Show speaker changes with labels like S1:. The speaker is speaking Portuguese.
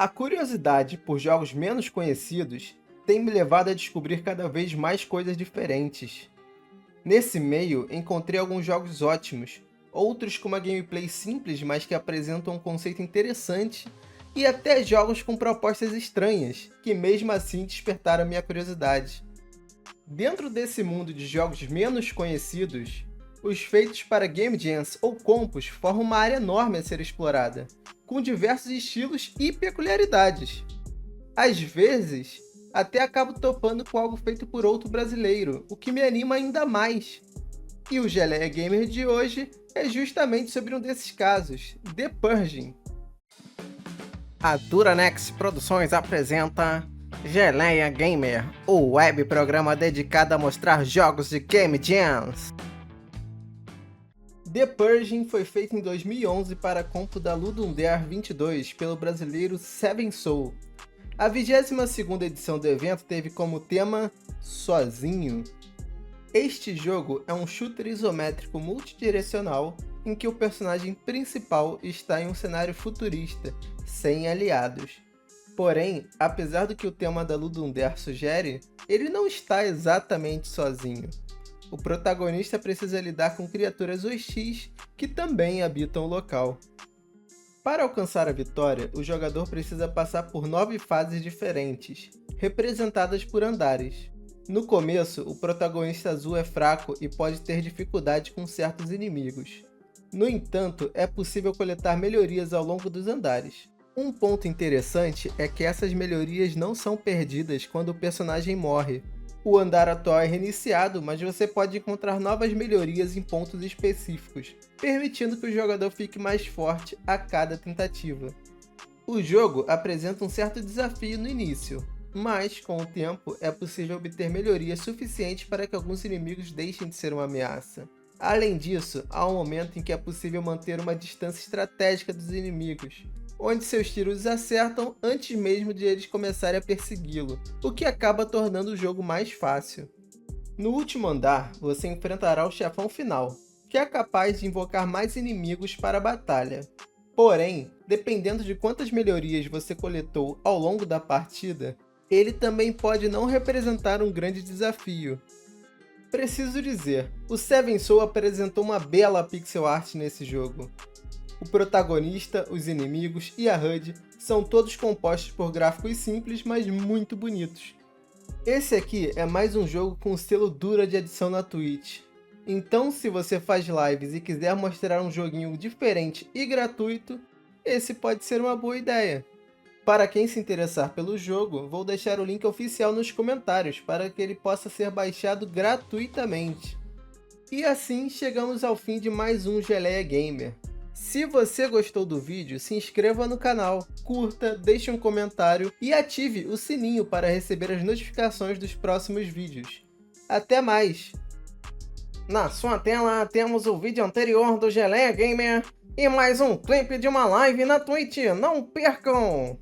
S1: A curiosidade por jogos menos conhecidos tem me levado a descobrir cada vez mais coisas diferentes. Nesse meio, encontrei alguns jogos ótimos, outros com uma gameplay simples, mas que apresentam um conceito interessante, e até jogos com propostas estranhas, que mesmo assim despertaram minha curiosidade. Dentro desse mundo de jogos menos conhecidos, os feitos para Game Jams ou compos formam uma área enorme a ser explorada, com diversos estilos e peculiaridades. Às vezes, até acabo topando com algo feito por outro brasileiro, o que me anima ainda mais. E o Geleia Gamer de hoje é justamente sobre um desses casos, The Purging.
S2: A Duranex Produções apresenta Geleia Gamer, o web programa dedicado a mostrar jogos de Game Jams.
S1: The Purging foi feito em 2011 para a compo da Ludum Dare 22 pelo brasileiro Seven Soul. A 22ª edição do evento teve como tema Sozinho. Este jogo é um shooter isométrico multidirecional em que o personagem principal está em um cenário futurista, sem aliados. Porém, apesar do que o tema da Ludum Dare sugere, ele não está exatamente sozinho. O protagonista precisa lidar com criaturas hostis que também habitam o local. Para alcançar a vitória, o jogador precisa passar por 9 fases diferentes, representadas por andares. No começo, o protagonista azul é fraco e pode ter dificuldade com certos inimigos. No entanto, é possível coletar melhorias ao longo dos andares. Um ponto interessante é que essas melhorias não são perdidas quando o personagem morre. O andar atual é reiniciado, mas você pode encontrar novas melhorias em pontos específicos, permitindo que o jogador fique mais forte a cada tentativa. O jogo apresenta um certo desafio no início, mas com o tempo é possível obter melhorias suficientes para que alguns inimigos deixem de ser uma ameaça. Além disso, há um momento em que é possível manter uma distância estratégica dos inimigos, onde seus tiros acertam antes mesmo de eles começarem a persegui-lo, o que acaba tornando o jogo mais fácil. No último andar, você enfrentará o chefão final, que é capaz de invocar mais inimigos para a batalha. Porém, dependendo de quantas melhorias você coletou ao longo da partida, ele também pode não representar um grande desafio. Preciso dizer, o Seven Soul apresentou uma bela pixel art nesse jogo. O protagonista, os inimigos e a HUD são todos compostos por gráficos simples, mas muito bonitos. Esse aqui é mais um jogo com selo Dura de adição na Twitch. Então, se você faz lives e quiser mostrar um joguinho diferente e gratuito, esse pode ser uma boa ideia. Para quem se interessar pelo jogo, vou deixar o link oficial nos comentários para que ele possa ser baixado gratuitamente. E assim chegamos ao fim de mais um Geleia Gamer. Se você gostou do vídeo, se inscreva no canal, curta, deixe um comentário e ative o sininho para receber as notificações dos próximos vídeos. Até mais!
S2: Na sua tela temos o vídeo anterior do Geleia Gamer e mais um clipe de uma live na Twitch, não percam!